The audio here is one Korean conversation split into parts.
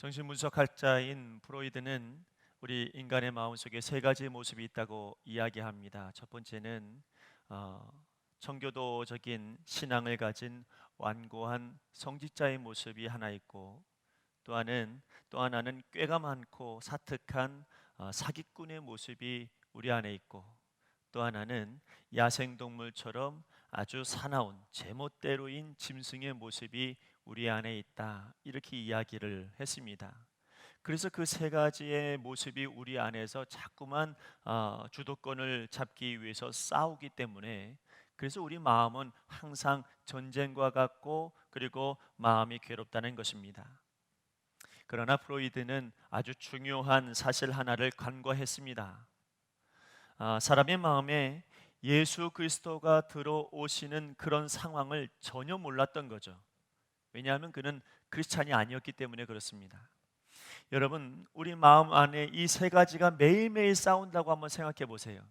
정신분석학자인 프로이드는 우리 인간의 마음속에 세 가지 모습이 있다고 이야기합니다. 첫 번째는 어, 청교도적인 신앙을 가진 완고한 성직자의 모습이 하나 있고, 또 하나는 꾀가 많고 사특한 사기꾼의 모습이 우리 안에 있고, 또 하나는 야생동물처럼 아주 사나운 제멋대로인 짐승의 모습이 우리 안에 있다, 이렇게 이야기를 했습니다. 그래서 그 세 가지의 모습이 우리 안에서 자꾸만 주도권을 잡기 위해서 싸우기 때문에, 그래서 우리 마음은 항상 전쟁과 같고, 그리고 마음이 괴롭다는 것입니다. 그러나 프로이드는 아주 중요한 사실 하나를 간과했습니다. 사람의 마음에 예수 그리스도가 들어오시는 그런 상황을 전혀 몰랐던 거죠. 왜냐하면 그는 크리스찬이 아니었기 때문에 그렇습니다. 여러분, 우리 마음 안에 이 세 가지가 매일매일 싸운다고 한번 생각해 보세요.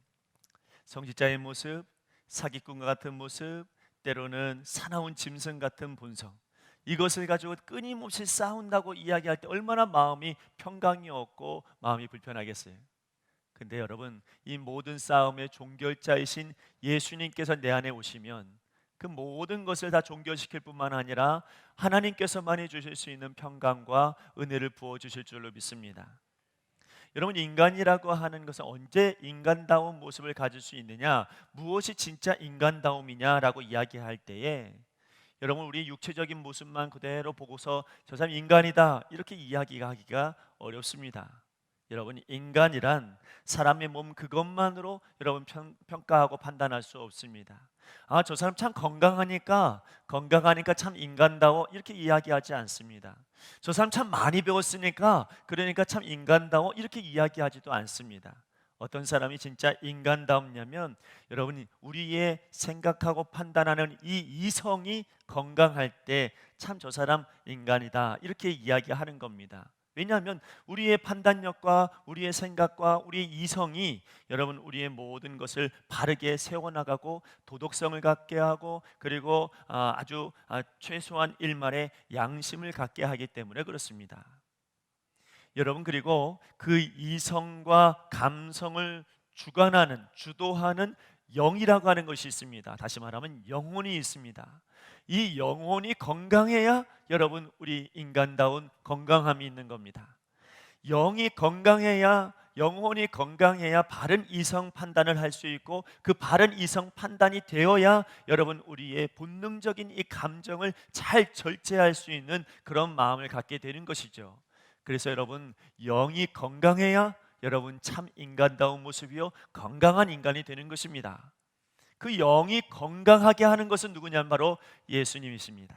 성직자의 모습, 사기꾼과 같은 모습, 때로는 사나운 짐승 같은 본성, 이것을 가지고 끊임없이 싸운다고 이야기할 때 얼마나 마음이 평강이 없고 마음이 불편하겠어요. 근데 여러분, 이 모든 싸움의 종결자이신 예수님께서 내 안에 오시면 그 모든 것을 다 종결시킬 뿐만 아니라 하나님께서만이 주실 수 있는 평강과 은혜를 부어주실 줄로 믿습니다. 여러분, 인간이라고 하는 것은 언제 인간다운 모습을 가질 수 있느냐, 무엇이 진짜 인간다움이냐라고 이야기할 때에, 여러분, 우리 육체적인 모습만 그대로 보고서 저 사람 인간이다 이렇게 이야기하기가 어렵습니다. 여러분, 인간이란 사람의 몸 그것만으로 여러분 평가하고 판단할 수 없습니다. 저 사람 참 건강하니까 참 인간다워 이렇게 이야기하지 않습니다. 저 사람 참 많이 배웠으니까 그러니까 참 인간다워 이렇게 이야기하지도 않습니다. 어떤 사람이 진짜 인간다움냐면, 여러분이 우리의 생각하고 판단하는 이 이성이 건강할 때 참 저 사람 인간이다 이렇게 이야기하는 겁니다. 왜냐하면 우리의 판단력과 우리의 생각과 우리의 이성이 여러분 우리의 모든 것을 바르게 세워나가고 도덕성을 갖게 하고, 그리고 아주 최소한 일말의 양심을 갖게 하기 때문에 그렇습니다. 여러분, 그리고 그 이성과 감성을 주도하는 영이라고 하는 것이 있습니다. 다시 말하면 영혼이 있습니다. 이 영혼이 건강해야 여러분 우리 인간다운 건강함이 있는 겁니다. 영혼이 건강해야 바른 이성 판단을 할 수 있고, 그 바른 이성 판단이 되어야 여러분 우리의 본능적인 이 감정을 잘 절제할 수 있는 그런 마음을 갖게 되는 것이죠. 그래서 여러분, 영이 건강해야 여러분 참 인간다운 모습이요 건강한 인간이 되는 것입니다. 그 영이 건강하게 하는 것은 누구냐면 바로 예수님이십니다.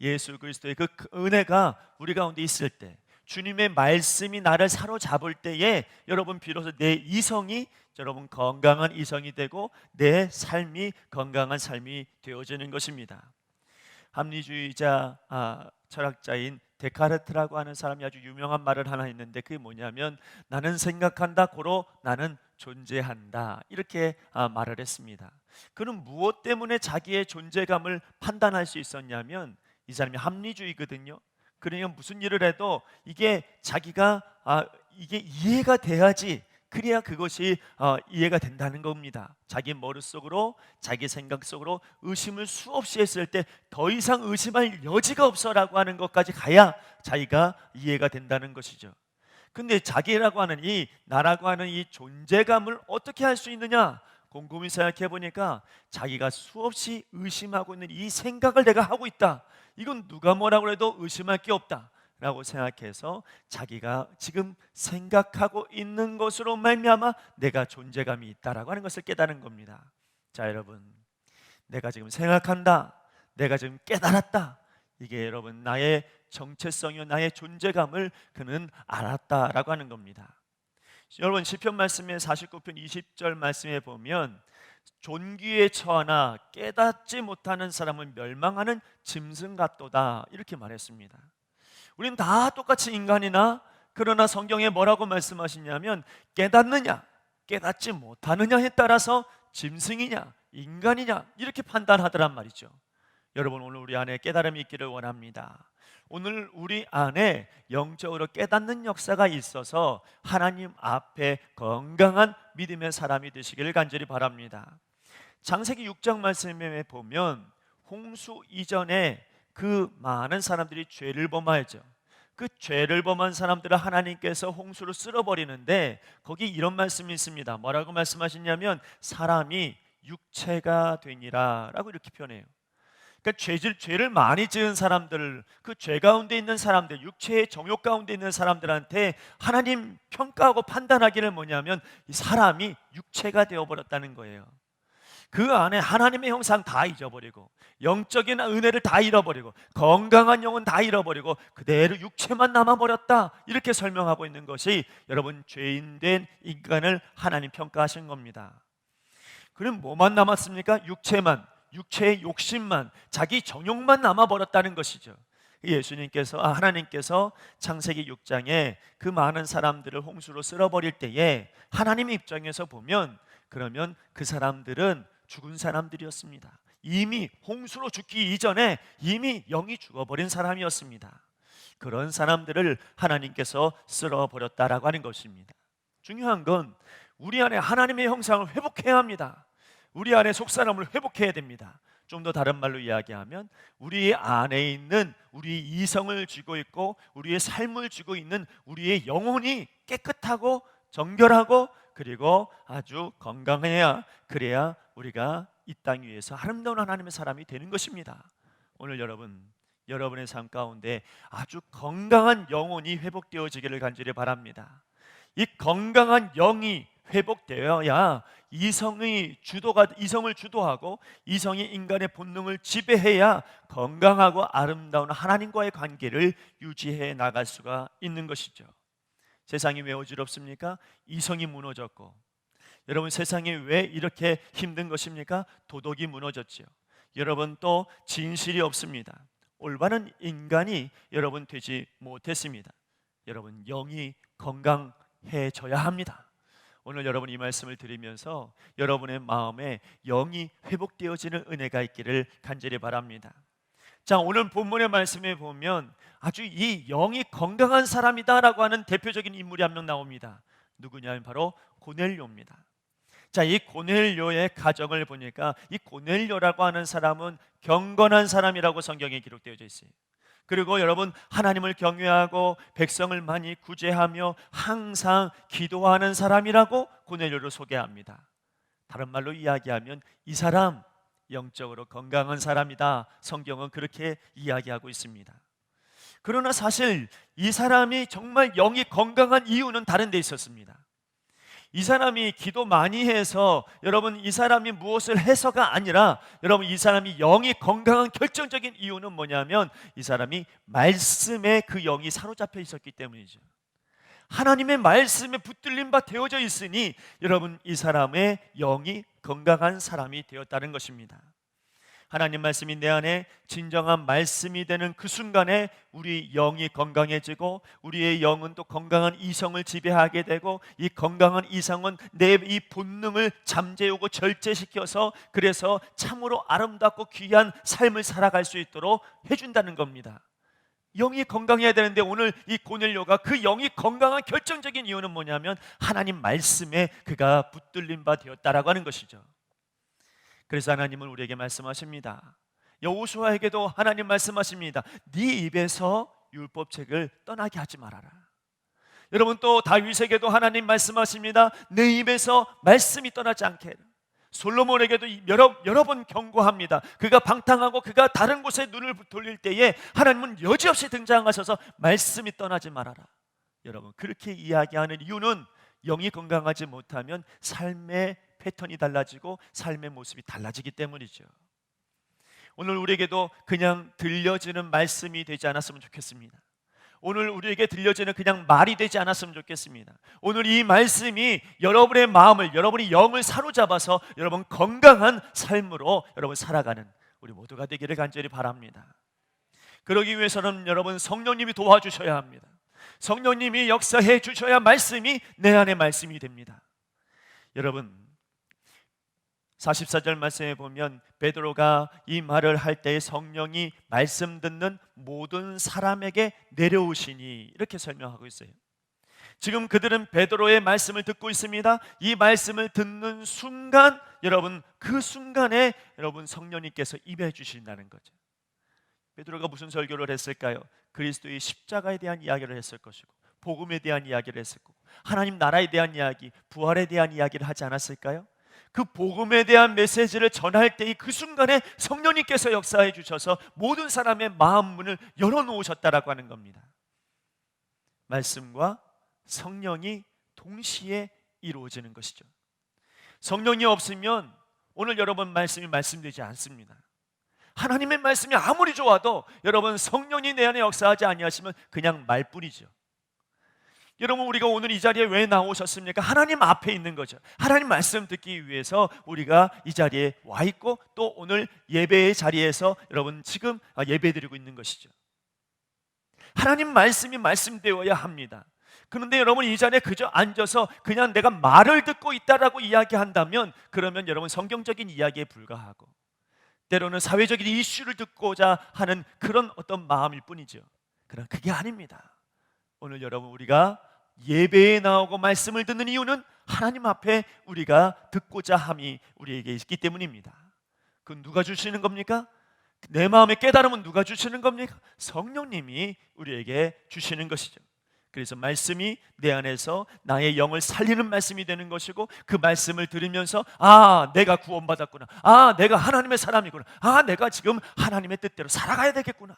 예수 그리스도의 그 은혜가 우리 가운데 있을 때, 주님의 말씀이 나를 사로잡을 때에 여러분 비로소 내 이성이 여러분 건강한 이성이 되고 내 삶이 건강한 삶이 되어지는 것입니다. 합리주의자 철학자인 데카르트라고 하는 사람이 아주 유명한 말을 하나 있는데, 그게 뭐냐면 나는 생각한다 고로 나는 존재한다 이렇게 말을 했습니다. 그는 무엇 때문에 자기의 존재감을 판단할 수 있었냐면, 이 사람이 합리주의거든요. 그러니까 무슨 일을 해도 이게 자기가 이게 이해가 돼야지, 그래야 그것이 이해가 된다는 겁니다. 자기 머릿속으로, 자기 생각 속으로 의심을 수없이 했을 때 더 이상 의심할 여지가 없어라고 하는 것까지 가야 자기가 이해가 된다는 것이죠. 근데 자기라고 하는 나라고 하는 이 존재감을 어떻게 할 수 있느냐, 곰곰이 생각해 보니까 자기가 수없이 의심하고 있는 이 생각을 내가 하고 있다, 이건 누가 뭐라고 해도 의심할 게 없다 라고 생각해서 자기가 지금 생각하고 있는 것으로 말미암아 내가 존재감이 있다라고 하는 것을 깨달은 겁니다. 자, 여러분, 내가 지금 생각한다, 내가 지금 깨달았다, 이게 여러분 나의 정체성이요 나의 존재감을 그는 알았다라고 하는 겁니다. 여러분, 시편 말씀의 49편 20절 말씀에 보면 존귀에 처하나 깨닫지 못하는 사람은 멸망하는 짐승 같도다 이렇게 말했습니다. 우리는 다 똑같이 인간이나, 그러나 성경에 뭐라고 말씀하시냐면 깨닫느냐 깨닫지 못하느냐에 따라서 짐승이냐 인간이냐 이렇게 판단하더란 말이죠. 여러분, 오늘 우리 안에 깨달음이 있기를 원합니다. 오늘 우리 안에 영적으로 깨닫는 역사가 있어서 하나님 앞에 건강한 믿음의 사람이 되시기를 간절히 바랍니다. 창세기 6장 말씀에 보면 홍수 이전에 그 많은 사람들이 죄를 범하였죠. 그 죄를 범한 사람들을 하나님께서 홍수로 쓸어버리는데 거기 이런 말씀이 있습니다. 뭐라고 말씀하시냐면 사람이 육체가 되니라 라고 이렇게 표현해요. 그러니까 죄를 많이 지은 사람들, 그 죄 가운데 있는 사람들, 육체의 정욕 가운데 있는 사람들한테 하나님 평가하고 판단하기를 뭐냐면 이 사람이 육체가 되어버렸다는 거예요. 그 안에 하나님의 형상 다 잊어버리고 영적인 은혜를 다 잃어버리고 건강한 영은 다 잃어버리고 그대로 육체만 남아버렸다, 이렇게 설명하고 있는 것이 여러분 죄인된 인간을 하나님 평가하신 겁니다. 그럼 뭐만 남았습니까? 육체만, 육체의 욕심만, 자기 정욕만 남아버렸다는 것이죠. 하나님께서 창세기 6장에 그 많은 사람들을 홍수로 쓸어버릴 때에 하나님의 입장에서 보면 그러면 그 사람들은 죽은 사람들이었습니다. 이미 홍수로 죽기 이전에 이미 영이 죽어버린 사람이었습니다. 그런 사람들을 하나님께서 쓸어버렸다라고 하는 것입니다. 중요한 건 우리 안에 하나님의 형상을 회복해야 합니다. 우리 안에 속사람을 회복해야 됩니다. 좀 더 다른 말로 이야기하면 우리 안에 있는 우리 이성을 쥐고 있고 우리의 삶을 쥐고 있는 우리의 영혼이 깨끗하고 정결하고 그리고 아주 건강해야, 그래야 우리가 이 땅 위에서 아름다운 하나님의 사람이 되는 것입니다. 오늘 여러분의 삶 가운데 아주 건강한 영혼이 회복되어지기를 간절히 바랍니다. 이 건강한 영이 회복되어야 이성을 주도하고 이성이 인간의 본능을 지배해야 건강하고 아름다운 하나님과의 관계를 유지해 나갈 수가 있는 것이죠. 세상이 왜 어지럽습니까? 이성이 무너졌고. 여러분, 세상이 왜 이렇게 힘든 것입니까? 도덕이 무너졌지요. 여러분, 또 진실이 없습니다. 올바른 인간이 여러분 되지 못했습니다. 여러분, 영이 건강해져야 합니다. 오늘 여러분 이 말씀을 들으면서 여러분의 마음에 영이 회복되어지는 은혜가 있기를 간절히 바랍니다. 자, 오늘 본문의 말씀에 보면 아주 이 영이 건강한 사람이다라고 하는 대표적인 인물이 한 명 나옵니다. 누구냐면 바로 고넬료입니다. 자, 이 고넬료의 가정을 보니까 이 고넬료라고 하는 사람은 경건한 사람이라고 성경에 기록되어져 있어요. 그리고 여러분, 하나님을 경외하고 백성을 많이 구제하며 항상 기도하는 사람이라고 고넬료를 소개합니다. 다른 말로 이야기하면 이 사람 영적으로 건강한 사람이다, 성경은 그렇게 이야기하고 있습니다. 그러나 사실 이 사람이 정말 영이 건강한 이유는 다른 데 있었습니다. 이 사람이 기도 많이 해서 여러분 이 사람이 무엇을 해서가 아니라 여러분 이 사람이 영이 건강한 결정적인 이유는 뭐냐면 이 사람이 말씀에 그 영이 사로잡혀 있었기 때문이죠. 하나님의 말씀에 붙들린 바 되어져 있으니 여러분 이 사람의 영이 건강한 사람이 되었다는 것입니다. 하나님 말씀이 내 안에 진정한 말씀이 되는 그 순간에 우리 영이 건강해지고 우리의 영은 또 건강한 이성을 지배하게 되고 이 건강한 이성은 내 이 본능을 잠재우고 절제시켜서 그래서 참으로 아름답고 귀한 삶을 살아갈 수 있도록 해준다는 겁니다. 영이 건강해야 되는데 오늘 이 고넬료가 그 영이 건강한 결정적인 이유는 뭐냐면 하나님 말씀에 그가 붙들린 바 되었다라고 하는 것이죠. 그래서 하나님은 우리에게 말씀하십니다. 여호수아에게도 하나님 말씀하십니다. 네 입에서 율법책을 떠나게 하지 말아라. 여러분, 또 다윗에게도 하나님 말씀하십니다. 내 입에서 말씀이 떠나지 않게 해라. 솔로몬에게도 여러 번 경고합니다. 그가 방탕하고 그가 다른 곳에 눈을 돌릴 때에 하나님은 여지없이 등장하셔서 말씀이 떠나지 말아라. 여러분, 그렇게 이야기하는 이유는 영이 건강하지 못하면 삶의 패턴이 달라지고 삶의 모습이 달라지기 때문이죠. 오늘 우리에게도 그냥 들려지는 말씀이 되지 않았으면 좋겠습니다. 오늘 우리에게 들려지는 그냥 말이 되지 않았으면 좋겠습니다. 오늘 이 말씀이 여러분의 마음을, 여러분의 영을 사로잡아서 여러분 건강한 삶으로 여러분 살아가는 우리 모두가 되기를 간절히 바랍니다. 그러기 위해서는 여러분 성령님이 도와주셔야 합니다. 성령님이 역사해 주셔야 말씀이 내 안의 말씀이 됩니다. 여러분, 44절 말씀에 보면 베드로가 이 말을 할 때 성령이 말씀 듣는 모든 사람에게 내려오시니 이렇게 설명하고 있어요. 지금 그들은 베드로의 말씀을 듣고 있습니다. 이 말씀을 듣는 순간 여러분, 그 순간에 여러분 성령님께서 임해 주신다는 거죠. 베드로가 무슨 설교를 했을까요? 그리스도의 십자가에 대한 이야기를 했을 것이고, 복음에 대한 이야기를 했을 거고, 하나님 나라에 대한 이야기, 부활에 대한 이야기를 하지 않았을까요? 그 복음에 대한 메시지를 전할 때의 그 순간에 성령님께서 역사해 주셔서 모든 사람의 마음 문을 열어놓으셨다라고 하는 겁니다. 말씀과 성령이 동시에 이루어지는 것이죠. 성령이 없으면 오늘 여러분 말씀이 말씀되지 않습니다. 하나님의 말씀이 아무리 좋아도 여러분 성령이 내 안에 역사하지 아니하시면 그냥 말뿐이죠. 여러분, 우리가 오늘 이 자리에 왜 나오셨습니까? 하나님 앞에 있는 거죠. 하나님 말씀 듣기 위해서 우리가 이 자리에 와 있고, 또 오늘 예배의 자리에서 여러분 지금 예배 드리고 있는 것이죠. 하나님 말씀이 말씀되어야 합니다. 그런데 여러분, 이 자리에 그저 앉아서 그냥 내가 말을 듣고 있다라고 이야기한다면, 그러면 여러분 성경적인 이야기에 불과하고, 때로는 사회적인 이슈를 듣고자 하는 그런 어떤 마음일 뿐이죠. 그러나 그게 아닙니다. 오늘 여러분, 우리가 예배에 나오고 말씀을 듣는 이유는 하나님 앞에 우리가 듣고자 함이 우리에게 있기 때문입니다. 그건 누가 주시는 겁니까? 내 마음의 깨달음은 누가 주시는 겁니까? 성령님이 우리에게 주시는 것이죠. 그래서 말씀이 내 안에서 나의 영을 살리는 말씀이 되는 것이고, 그 말씀을 들으면서 내가 구원받았구나, 내가 하나님의 사람이구나, 내가 지금 하나님의 뜻대로 살아가야 되겠구나.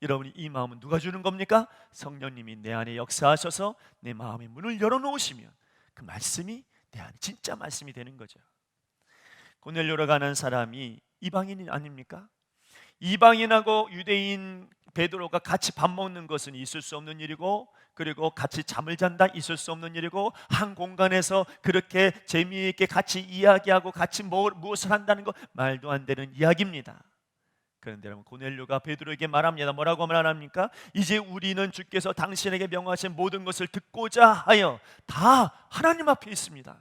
여러분이 이 마음은 누가 주는 겁니까? 성령님이 내 안에 역사하셔서 내 마음의 문을 열어놓으시면 그 말씀이 내 안에 진짜 말씀이 되는 거죠. 고넬료로 가는 사람이 이방인 아닙니까? 이방인하고 유대인 베드로가 같이 밥 먹는 것은 있을 수 없는 일이고, 그리고 같이 잠을 잔다 있을 수 없는 일이고, 한 공간에서 그렇게 재미있게 같이 이야기하고 같이 무엇을 한다는 거 말도 안 되는 이야기입니다. 그런데 여러분, 고넬료가 베드로에게 말합니다. 뭐라고 말합니까? 이제 우리는 주께서 당신에게 명하신 모든 것을 듣고자 하여 다 하나님 앞에 있습니다.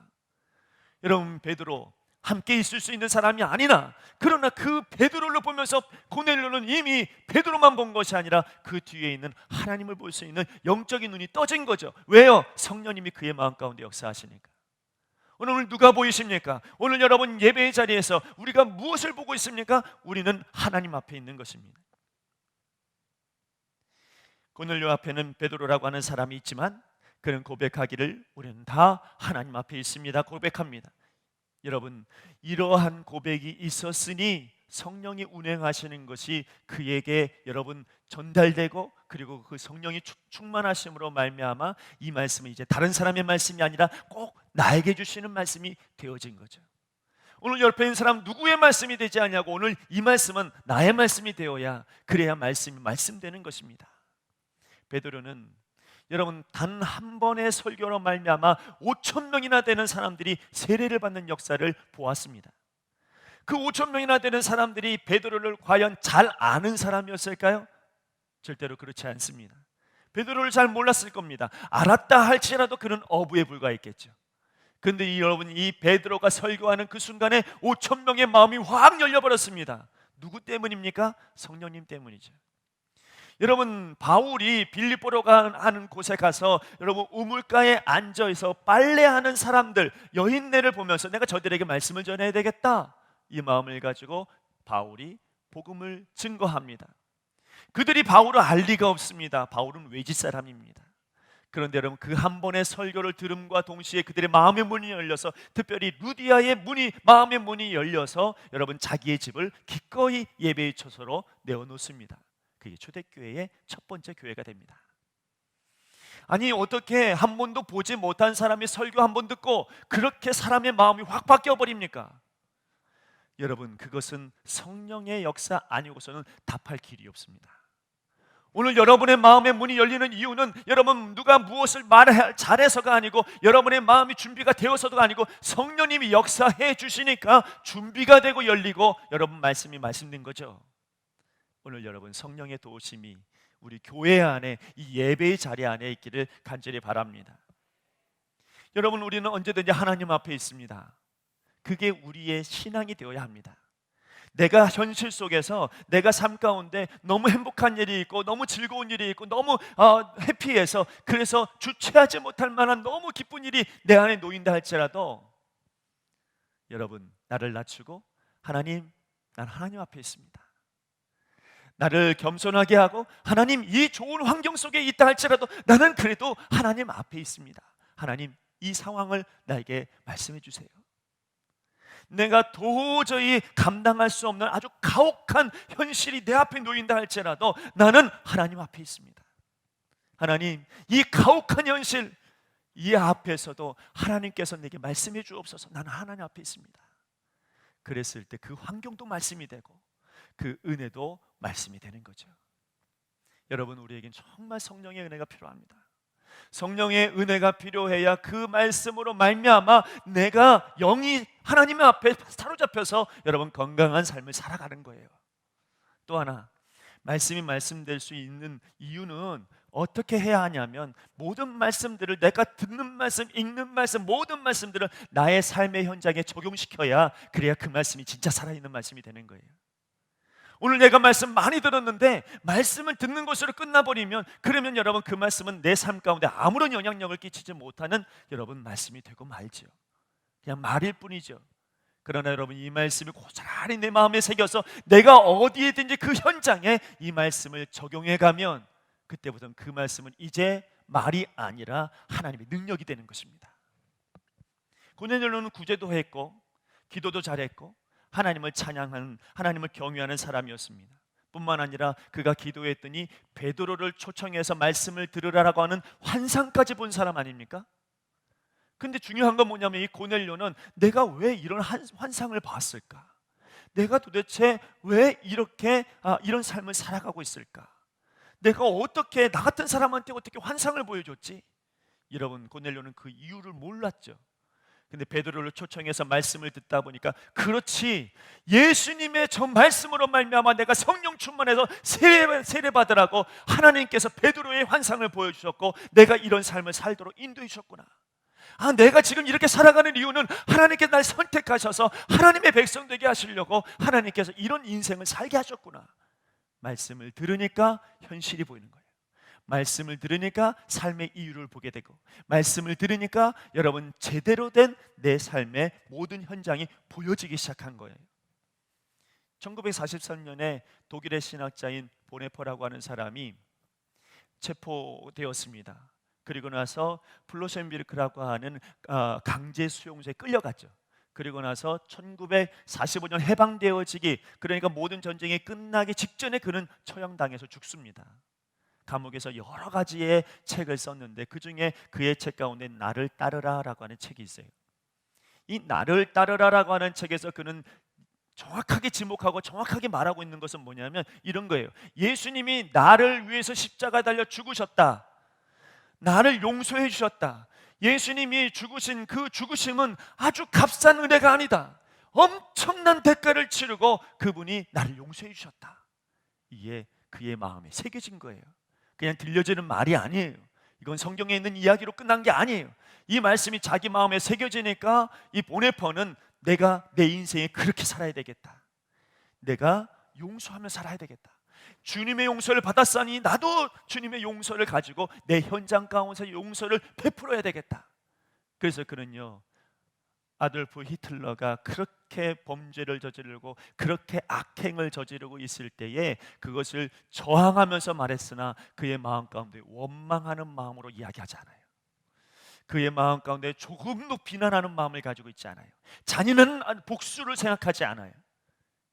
여러분, 베드로 함께 있을 수 있는 사람이 아니나, 그러나 그 베드로를 보면서 고넬료는 이미 베드로만 본 것이 아니라 그 뒤에 있는 하나님을 볼 수 있는 영적인 눈이 떠진 거죠. 왜요? 성령님이 그의 마음 가운데 역사하시니까. 오늘 누가 보이십니까? 오늘 여러분 예배의 자리에서 우리가 무엇을 보고 있습니까? 우리는 하나님 앞에 있는 것입니다. 고넬료 앞에는 베드로라고 하는 사람이 있지만, 그는 고백하기를 우리는 다 하나님 앞에 있습니다 고백합니다. 여러분, 이러한 고백이 있었으니 성령이 운행하시는 것이 그에게 여러분 전달되고, 그리고 그 성령이 충만하심으로 말미암아 이 말씀은 이제 다른 사람의 말씀이 아니라 꼭 나에게 주시는 말씀이 되어진 거죠. 오늘 옆에 있는 사람 누구의 말씀이 되지 않냐고, 오늘 이 말씀은 나의 말씀이 되어야, 그래야 말씀이 말씀되는 것입니다. 베드로는 여러분 단 한 번의 설교로 말미암아 5천 명이나 되는 사람들이 세례를 받는 역사를 보았습니다. 그 5천 명이나 되는 사람들이 베드로를 과연 잘 아는 사람이었을까요? 절대로 그렇지 않습니다. 베드로를 잘 몰랐을 겁니다. 알았다 할지라도 그는 어부에 불과했겠죠. 그런데 여러분, 이 베드로가 설교하는 그 순간에 5천 명의 마음이 확 열려버렸습니다. 누구 때문입니까? 성령님 때문이죠. 여러분, 바울이 빌립보로 가는 곳에 가서 여러분 우물가에 앉아서 빨래하는 사람들, 여인네를 보면서 내가 저들에게 말씀을 전해야 되겠다, 이 마음을 가지고 바울이 복음을 증거합니다. 그들이 바울을 알 리가 없습니다. 바울은 외지 사람입니다. 그런데 여러분, 그 한 번의 설교를 들음과 동시에 그들의 마음의 문이 열려서, 특별히 루디아의 마음의 문이 열려서 여러분 자기의 집을 기꺼이 예배의 처소로 내어놓습니다. 그게 초대교회의 첫 번째 교회가 됩니다. 아니, 어떻게 한 번도 보지 못한 사람이 설교 한 번 듣고 그렇게 사람의 마음이 확 바뀌어 버립니까? 여러분, 그것은 성령의 역사 아니고서는 답할 길이 없습니다. 오늘 여러분의 마음의 문이 열리는 이유는 여러분 누가 무엇을 잘해서가 아니고, 여러분의 마음이 준비가 되어서도 아니고, 성령님이 역사해 주시니까 준비가 되고 열리고 여러분 말씀이 말씀된 거죠. 오늘 여러분 성령의 도우심이 우리 교회 안에, 이 예배의 자리 안에 있기를 간절히 바랍니다. 여러분, 우리는 언제든지 하나님 앞에 있습니다. 그게 우리의 신앙이 되어야 합니다. 내가 현실 속에서 내가 삶 가운데 너무 행복한 일이 있고 너무 즐거운 일이 있고 너무 해피해서 그래서 주체하지 못할 만한 너무 기쁜 일이 내 안에 놓인다 할지라도 여러분, 나를 낮추고 하나님, 난 하나님 앞에 있습니다. 나를 겸손하게 하고 하나님, 이 좋은 환경 속에 있다 할지라도 나는 그래도 하나님 앞에 있습니다. 하나님, 이 상황을 나에게 말씀해 주세요. 내가 도저히 감당할 수 없는 아주 가혹한 현실이 내 앞에 놓인다 할지라도 나는 하나님 앞에 있습니다. 하나님, 이 가혹한 현실 이 앞에서도 하나님께서 내게 말씀해 주옵소서. 나는 하나님 앞에 있습니다. 그랬을 때 그 환경도 말씀이 되고 그 은혜도 말씀이 되는 거죠. 여러분, 우리에겐 정말 성령의 은혜가 필요합니다. 성령의 은혜가 필요해야 그 말씀으로 말미암아 내가 영이 하나님의 앞에 사로잡혀서 여러분 건강한 삶을 살아가는 거예요. 또 하나, 말씀이 말씀될 수 있는 이유는 어떻게 해야 하냐면 모든 말씀들을 내가 듣는 말씀, 읽는 말씀, 모든 말씀들을 나의 삶의 현장에 적용시켜야 그래야 그 말씀이 진짜 살아있는 말씀이 되는 거예요. 오늘 내가 말씀 많이 들었는데 말씀을 듣는 것으로 끝나버리면 그러면 여러분 그 말씀은 내 삶 가운데 아무런 영향력을 끼치지 못하는 여러분 말씀이 되고 말죠. 그냥 말일 뿐이죠. 그러나 여러분, 이 말씀이 고스란히 내 마음에 새겨서 내가 어디에든지 그 현장에 이 말씀을 적용해 가면 그때부터는 그 말씀은 이제 말이 아니라 하나님의 능력이 되는 것입니다. 고넬료는 구제도 했고 기도도 잘했고 하나님을 찬양하는, 하나님을 경외하는 사람이었습니다. 뿐만 아니라 그가 기도했더니 베드로를 초청해서 말씀을 들으라라고 하는 환상까지 본 사람 아닙니까? 근데 중요한 건 뭐냐면 이 고넬료는 내가 왜 이런 환상을 봤을까? 내가 도대체 왜 이렇게 이런 삶을 살아가고 있을까? 내가 어떻게 나 같은 사람한테 어떻게 환상을 보여줬지? 여러분, 고넬료는 그 이유를 몰랐죠. 근데 베드로를 초청해서 말씀을 듣다 보니까 그렇지, 예수님의 저 말씀으로 말미암아 내가 성령 충만해서 세례 받으라고 하나님께서 베드로의 환상을 보여주셨고 내가 이런 삶을 살도록 인도해 주셨구나. 내가 지금 이렇게 살아가는 이유는 하나님께서 날 선택하셔서 하나님의 백성 되게 하시려고 하나님께서 이런 인생을 살게 하셨구나. 말씀을 들으니까 현실이 보이는 거예요. 말씀을 들으니까 삶의 이유를 보게 되고 말씀을 들으니까 여러분 제대로 된 내 삶의 모든 현장이 보여지기 시작한 거예요. 1943년에 독일의 신학자인 보네퍼라고 하는 사람이 체포되었습니다. 그리고 나서 플로센비르크라고 하는 강제 수용소에 끌려갔죠. 그리고 나서 1945년 해방되어지기, 그러니까 모든 전쟁이 끝나기 직전에 그는 처형당해서 죽습니다. 감옥에서 여러 가지의 책을 썼는데 그 중에 그의 책 가운데 나를 따르라라고 하는 책이 있어요. 이 나를 따르라라고 하는 책에서 그는 정확하게 지목하고 정확하게 말하고 있는 것은 뭐냐면 이런 거예요. 예수님이 나를 위해서 십자가 달려 죽으셨다. 나를 용서해 주셨다. 예수님이 죽으신 그 죽으심은 아주 값싼 은혜가 아니다. 엄청난 대가를 치르고 그분이 나를 용서해 주셨다. 이게 그의 마음에 새겨진 거예요. 그냥 들려지는 말이 아니에요. 이건 성경에 있는 이야기로 끝난 게 아니에요. 이 말씀이 자기 마음에 새겨지니까 이 보네퍼는 내가 내 인생에 그렇게 살아야 되겠다. 내가 용서하며 살아야 되겠다. 주님의 용서를 받았으니 나도 주님의 용서를 가지고 내 현장 가운데서 용서를 베풀어야 되겠다. 그래서 그는요, 아돌프 히틀러가 그렇게 범죄를 저지르고 그렇게 악행을 저지르고 있을 때에 그것을 저항하면서 말했으나 그의 마음 가운데 원망하는 마음으로 이야기하지 않아요. 그의 마음 가운데 조금도 비난하는 마음을 가지고 있지 않아요. 잔인한 복수를 생각하지 않아요.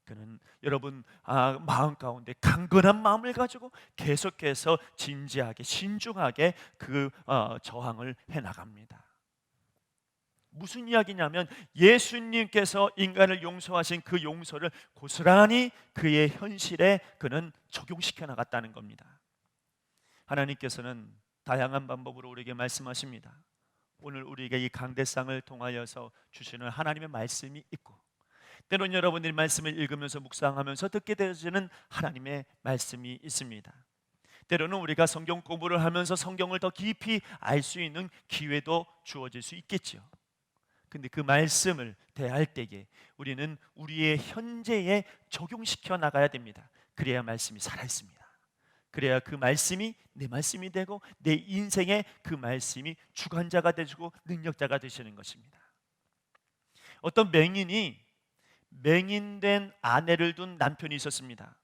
그는 여러분 마음 가운데 강건한 마음을 가지고 계속해서 진지하게 신중하게 그 저항을 해나갑니다. 무슨 이야기냐면 예수님께서 인간을 용서하신 그 용서를 고스란히 그의 현실에 그는 적용시켜 나갔다는 겁니다. 하나님께서는 다양한 방법으로 우리에게 말씀하십니다. 오늘 우리에게 이 강대상을 통하여서 주시는 하나님의 말씀이 있고 때론 여러분들이 말씀을 읽으면서 묵상하면서 듣게 되어지는 하나님의 말씀이 있습니다. 때로는 우리가 성경 공부를 하면서 성경을 더 깊이 알 수 있는 기회도 주어질 수 있겠죠. 근데 그 말씀을 대할 때에 우리는 우리의 현재에 적용시켜 나가야 됩니다. 그래야 말씀이 살아있습니다. 그래야 그 말씀이 내 말씀이 되고 내 인생에 그 말씀이 주관자가 되시고 능력자가 되시는 것입니다. 어떤 맹인이 맹인된 아내를 둔 남편이 있었습니다.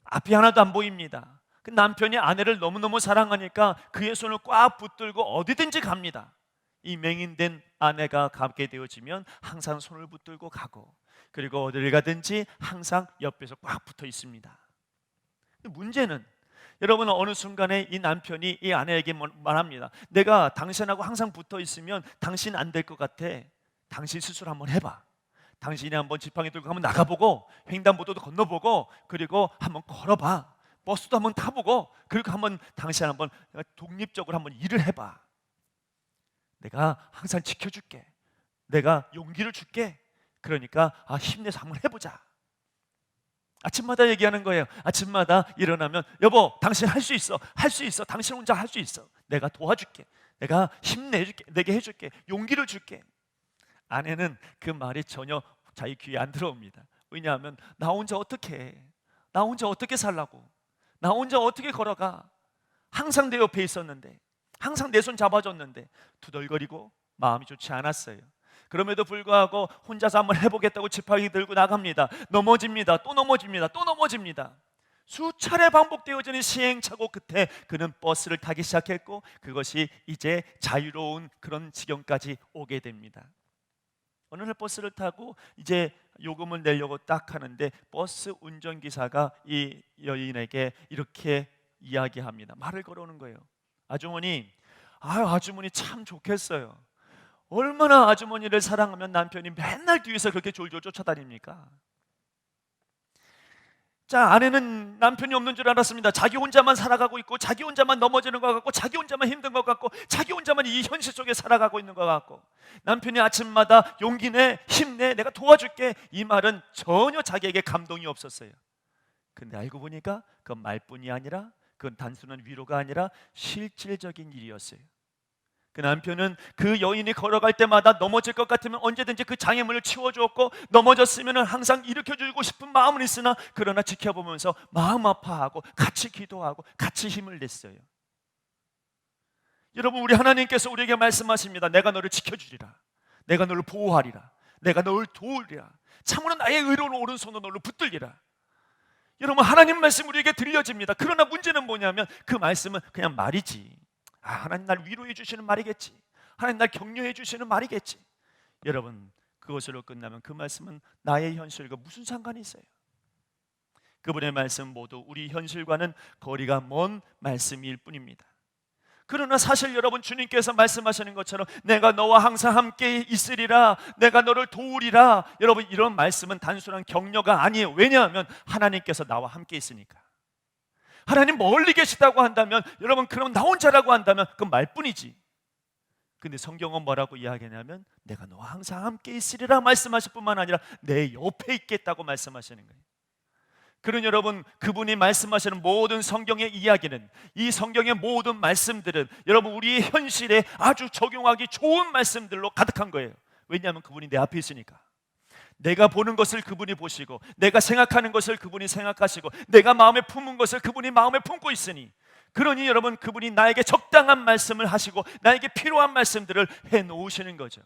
앞이 하나도 안 보입니다. 그 남편이 아내를 너무너무 사랑하니까 그의 손을 꽉 붙들고 어디든지 갑니다. 이 맹인된 아내가 가게 되어지면 항상 손을 붙들고 가고, 그리고 어디를 가든지 항상 옆에서 꽉 붙어 있습니다. 문제는 여러분, 어느 순간에 이 남편이 이 아내에게 말합니다. 내가 당신하고 항상 붙어 있으면 당신 안 될 것 같아. 당신 스스로 한번 해봐. 당신이 한번 지팡이 들고 한번 나가보고 횡단보도도 건너보고 그리고 한번 걸어봐. 버스도 한번 타보고 그리고 한번 당신 한번 독립적으로 한번 일을 해봐. 내가 항상 지켜줄게. 내가 용기를 줄게. 그러니까 힘내서 한번 해보자. 아침마다 얘기하는 거예요. 아침마다 일어나면 여보, 당신 할 수 있어. 할 수 있어. 당신 혼자 할 수 있어. 내가 도와줄게. 내가 힘내줄게. 내게 해줄게. 용기를 줄게. 아내는 그 말이 전혀 자기 귀에 안 들어옵니다. 왜냐하면 나 혼자 어떻게 해? 나 혼자 어떻게 살라고? 나 혼자 어떻게 걸어가? 항상 내 옆에 있었는데, 항상 내 손 잡아줬는데 투덜거리고 마음이 좋지 않았어요. 그럼에도 불구하고 혼자서 한번 해보겠다고 지팡이 들고 나갑니다. 넘어집니다. 또 넘어집니다. 또 넘어집니다. 수차례 반복되어지는 시행착오 끝에 그는 버스를 타기 시작했고, 그것이 이제 자유로운 그런 지경까지 오게 됩니다. 어느 날 버스를 타고 이제 요금을 내려고 딱 하는데 버스 운전기사가 이 여인에게 이렇게 이야기합니다. 말을 걸어오는 거예요. 아주머니, 아주머니 참 좋겠어요. 얼마나 아주머니를 사랑하면 남편이 맨날 뒤에서 그렇게 졸졸 쫓아다닙니까? 자, 아내는 남편이 없는 줄 알았습니다. 자기 혼자만 살아가고 있고, 자기 혼자만 넘어지는 것 같고, 자기 혼자만 힘든 것 같고, 자기 혼자만 이 현실 속에 살아가고 있는 것 같고, 남편이 아침마다 용기 내, 힘내, 내가 도와줄게, 이 말은 전혀 자기에게 감동이 없었어요. 근데 알고 보니까 그건 말뿐이 아니라, 그건 단순한 위로가 아니라 실질적인 일이었어요. 그 남편은 그 여인이 걸어갈 때마다 넘어질 것 같으면 언제든지 그 장애물을 치워주었고, 넘어졌으면 항상 일으켜주고 싶은 마음은 있으나 그러나 지켜보면서 마음 아파하고 같이 기도하고 같이 힘을 냈어요. 여러분, 우리 하나님께서 우리에게 말씀하십니다. 내가 너를 지켜주리라. 내가 너를 보호하리라. 내가 너를 도우리라. 참으로 나의 의로운 오른손으로 너를 붙들리라. 여러분, 하나님 말씀 우리에게 들려집니다. 그러나 문제는 뭐냐면 그 말씀은 그냥 말이지. 하나님 날 위로해 주시는 말이겠지. 하나님 날 격려해 주시는 말이겠지. 여러분, 그것으로 끝나면 그 말씀은 나의 현실과 무슨 상관이 있어요? 그분의 말씀 모두 우리 현실과는 거리가 먼 말씀일 뿐입니다. 그러나 사실 여러분, 주님께서 말씀하시는 것처럼 내가 너와 항상 함께 있으리라, 내가 너를 도우리라, 여러분, 이런 말씀은 단순한 격려가 아니에요. 왜냐하면 하나님께서 나와 함께 있으니까. 하나님 멀리 계시다고 한다면, 여러분, 그럼 나 혼자라고 한다면 그건 말뿐이지. 근데 성경은 뭐라고 이야기하냐면 내가 너와 항상 함께 있으리라 말씀하실 뿐만 아니라 내 옆에 있겠다고 말씀하시는 거예요. 그런 여러분, 그분이 말씀하시는 모든 성경의 이야기는, 이 성경의 모든 말씀들은 여러분 우리의 현실에 아주 적용하기 좋은 말씀들로 가득한 거예요. 왜냐하면 그분이 내 앞에 있으니까. 내가 보는 것을 그분이 보시고, 내가 생각하는 것을 그분이 생각하시고, 내가 마음에 품은 것을 그분이 마음에 품고 있으니, 그러니 여러분, 그분이 나에게 적당한 말씀을 하시고 나에게 필요한 말씀들을 해놓으시는 거죠.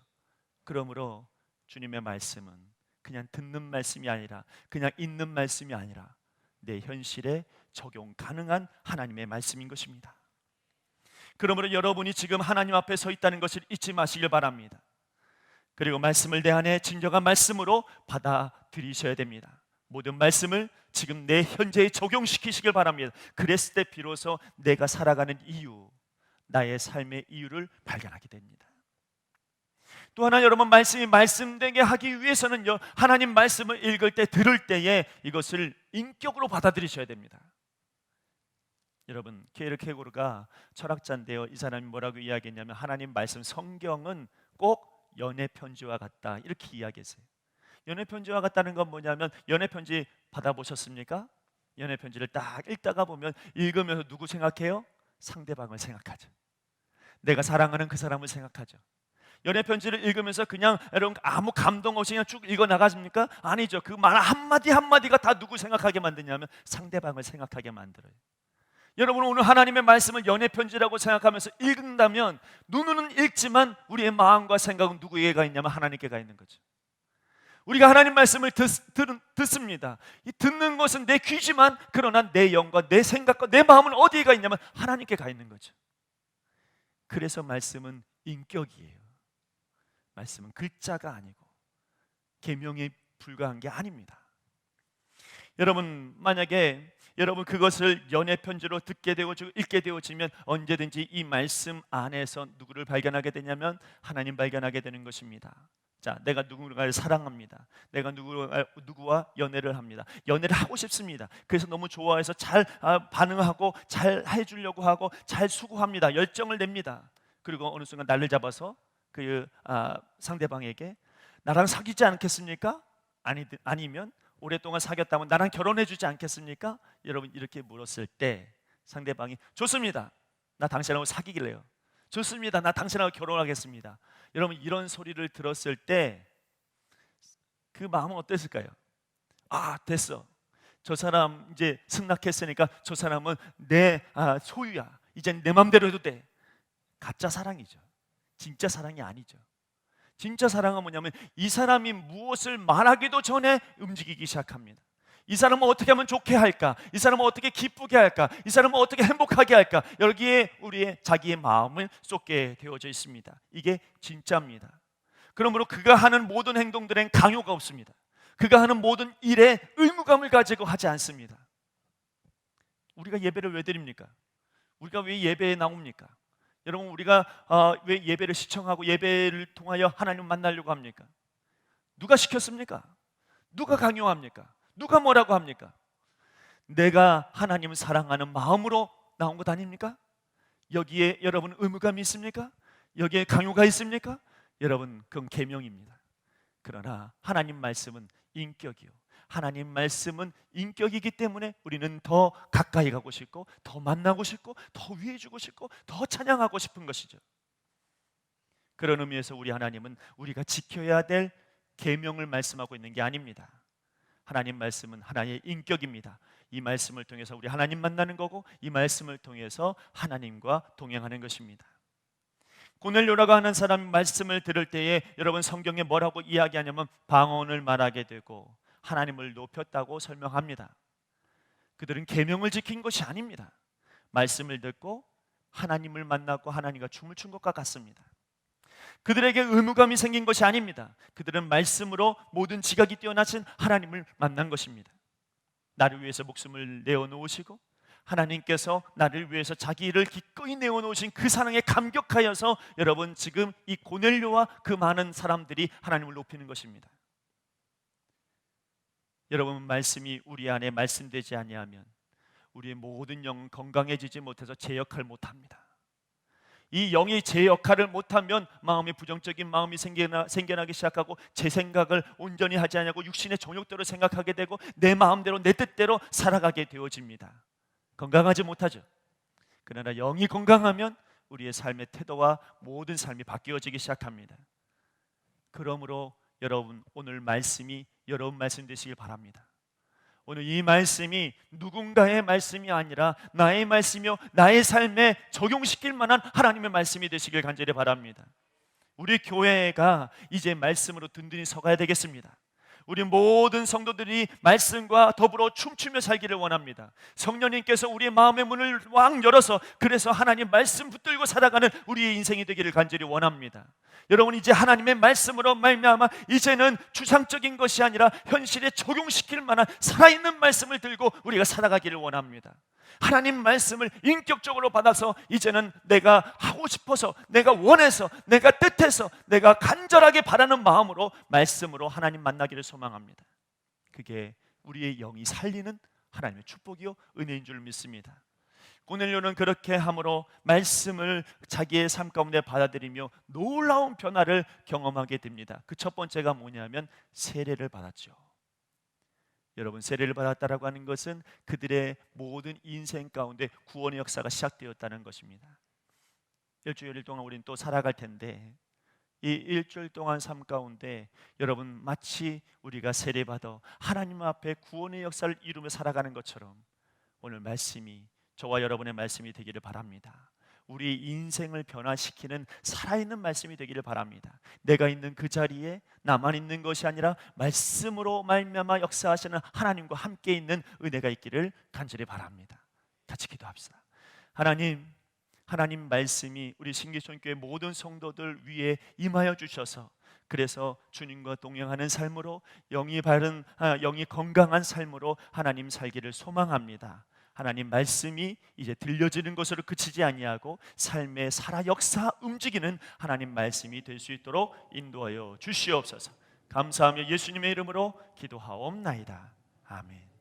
그러므로 주님의 말씀은 그냥 듣는 말씀이 아니라, 그냥 읽는 말씀이 아니라 내 현실에 적용 가능한 하나님의 말씀인 것입니다. 그러므로 여러분이 지금 하나님 앞에 서 있다는 것을 잊지 마시길 바랍니다. 그리고 말씀을 내 안에 진정한 말씀으로 받아들이셔야 됩니다. 모든 말씀을 지금 내 현재에 적용시키시길 바랍니다. 그랬을 때 비로소 내가 살아가는 이유, 나의 삶의 이유를 발견하게 됩니다. 또 하나, 여러분, 말씀이 말씀되게 하기 위해서는요, 하나님 말씀을 읽을 때, 들을 때에 이것을 인격으로 받아들이셔야 됩니다. 여러분, 케르케고르가 철학자인데요, 이 사람이 뭐라고 이야기했냐면 하나님 말씀, 성경은 꼭 연애 편지와 같다, 이렇게 이야기했어요. 연애 편지와 같다는 건 뭐냐면, 연애 편지 받아보셨습니까? 연애 편지를 딱 읽다가 보면 읽으면서 누구 생각해요? 상대방을 생각하죠. 내가 사랑하는 그 사람을 생각하죠. 연애 편지를 읽으면서 그냥 여러분 아무 감동 없이 그냥 쭉 읽어 나가십니까? 아니죠. 그 말 한마디 한마디가 다 누구 생각하게 만드냐면 상대방을 생각하게 만들어요. 여러분, 오늘 하나님의 말씀을 연애 편지라고 생각하면서 읽는다면 눈으로는 읽지만 우리의 마음과 생각은 누구에게가 있냐면 하나님께 가 있는 거죠. 우리가 하나님 말씀을 듣습니다. 이 듣는 것은 내 귀지만, 그러나 내 영과 내 생각과 내 마음은 어디에 가 있냐면 하나님께 가 있는 거죠. 그래서 말씀은 인격이에요. 말씀은 글자가 아니고 계명에 불과한 게 아닙니다. 여러분, 만약에 여러분 그것을 연애 편지로 듣게 되어지고 읽게 되어지면 언제든지 이 말씀 안에서 누구를 발견하게 되냐면 하나님 발견하게 되는 것입니다. 자, 내가 누군가를 사랑합니다. 내가 누구와 연애를 합니다. 연애를 하고 싶습니다. 그래서 너무 좋아해서 잘 반응하고 잘 해주려고 하고 잘 수고합니다. 열정을 냅니다. 그리고 어느 순간 날을 잡아서 그 상대방에게 나랑 사귀지 않겠습니까? 아니면 오랫동안 사귀었다면 나랑 결혼해 주지 않겠습니까? 여러분, 이렇게 물었을 때 상대방이 좋습니다. 나 당신하고 사귀길래요. 좋습니다. 나 당신하고 결혼하겠습니다. 여러분, 이런 소리를 들었을 때 그 마음은 어땠을까요? 아, 됐어. 저 사람 이제 승낙했으니까 저 사람은 내 소유야. 이젠 내 맘대로 해도 돼. 가짜 사랑이죠. 진짜 사랑이 아니죠. 진짜 사랑은 뭐냐면 이 사람이 무엇을 말하기도 전에 움직이기 시작합니다. 이 사람은 어떻게 하면 좋게 할까? 이 사람은 어떻게 기쁘게 할까? 이 사람은 어떻게 행복하게 할까? 여기에 우리의 자기의 마음을 쏟게 되어져 있습니다. 이게 진짜입니다. 그러므로 그가 하는 모든 행동들엔 강요가 없습니다. 그가 하는 모든 일에 의무감을 가지고 하지 않습니다. 우리가 예배를 왜 드립니까? 우리가 왜 예배에 나옵니까? 여러분, 우리가 왜 예배를 시청하고 예배를 통하여 하나님을 만나려고 합니까? 누가 시켰습니까? 누가 강요합니까? 누가 뭐라고 합니까? 내가 하나님을 사랑하는 마음으로 나온 것 아닙니까? 여기에 여러분 의무감이 있습니까? 여기에 강요가 있습니까? 여러분, 그건 계명입니다. 그러나 하나님 말씀은 인격이요. 하나님 말씀은 인격이기 때문에 우리는 더 가까이 가고 싶고 더 만나고 싶고 더 위해주고 싶고 더 찬양하고 싶은 것이죠. 그런 의미에서 우리 하나님은 우리가 지켜야 될 계명을 말씀하고 있는 게 아닙니다. 하나님 말씀은 하나님의 인격입니다. 이 말씀을 통해서 우리 하나님 만나는 거고 이 말씀을 통해서 하나님과 동행하는 것입니다. 고넬료라고 하는 사람이 말씀을 들을 때에 여러분 성경에 뭐라고 이야기하냐면 방언을 말하게 되고 하나님을 높였다고 설명합니다. 그들은 계명을 지킨 것이 아닙니다. 말씀을 듣고 하나님을 만나고 하나님과 춤을 춘 것과 같습니다. 그들에게 의무감이 생긴 것이 아닙니다. 그들은 말씀으로 모든 지각이 뛰어나신 하나님을 만난 것입니다. 나를 위해서 목숨을 내어놓으시고 하나님께서 나를 위해서 자기 일을 기꺼이 내어놓으신 그 사랑에 감격하여서 여러분 지금 이 고넬료와 그 많은 사람들이 하나님을 높이는 것입니다. 여러분, 말씀이 우리 안에 말씀되지 아니하면 우리의 모든 영은 건강해지지 못해서 제 역할을 못합니다. 이 영이 제 역할을 못하면 마음이 부정적인 마음이 생겨나기 시작하고 제 생각을 온전히 하지 않냐고 육신의 정욕대로 생각하게 되고 내 마음대로 내 뜻대로 살아가게 되어집니다. 건강하지 못하죠. 그러나 영이 건강하면 우리의 삶의 태도와 모든 삶이 바뀌어지기 시작합니다. 그러므로 여러분, 오늘 말씀이 여러분 말씀 되시길 바랍니다. 오늘 이 말씀이 누군가의 말씀이 아니라 나의 말씀이요 나의 삶에 적용시킬 만한 하나님의 말씀이 되시길 간절히 바랍니다. 우리 교회가 이제 말씀으로 든든히 서가야 되겠습니다. 우리 모든 성도들이 말씀과 더불어 춤추며 살기를 원합니다. 성령님께서 우리의 마음의 문을 왕 열어서 그래서 하나님 말씀 붙들고 살아가는 우리의 인생이 되기를 간절히 원합니다. 여러분, 이제 하나님의 말씀으로 말미암아 이제는 주상적인 것이 아니라 현실에 적용시킬 만한 살아있는 말씀을 들고 우리가 살아가기를 원합니다. 하나님 말씀을 인격적으로 받아서 이제는 내가 하고 싶어서 내가 원해서 내가 뜻해서 내가 간절하게 바라는 마음으로 말씀으로 하나님 만나기를 소망합니다. 그게 우리의 영이 살리는 하나님의 축복이요 은혜인 줄 믿습니다. 고넬료는 그렇게 함으로 말씀을 자기의 삶 가운데 받아들이며 놀라운 변화를 경험하게 됩니다. 그 첫 번째가 뭐냐면 세례를 받았죠. 여러분, 세례를 받았다라고 하는 것은 그들의 모든 인생 가운데 구원의 역사가 시작되었다는 것입니다. 일주일 동안 우리는 또 살아갈 텐데 이 일주일 동안 삶 가운데 여러분 마치 우리가 세례받아 하나님 앞에 구원의 역사를 이루며 살아가는 것처럼 오늘 말씀이 저와 여러분의 말씀이 되기를 바랍니다. 우리 인생을 변화시키는 살아있는 말씀이 되기를 바랍니다. 내가 있는 그 자리에 나만 있는 것이 아니라 말씀으로 말미암아 역사하시는 하나님과 함께 있는 은혜가 있기를 간절히 바랍니다. 같이 기도합시다. 하나님 말씀이 우리 신기촌교회 모든 성도들 위에 임하여 주셔서 그래서 주님과 동행하는 삶으로 영이 건강한 삶으로 하나님 살기를 소망합니다. 하나님 말씀이 이제 들려지는 것으로 그치지 아니하고 삶의 살아 역사 움직이는 하나님 말씀이 될 수 있도록 인도하여 주시옵소서. 감사하며 예수님의 이름으로 기도하옵나이다. 아멘.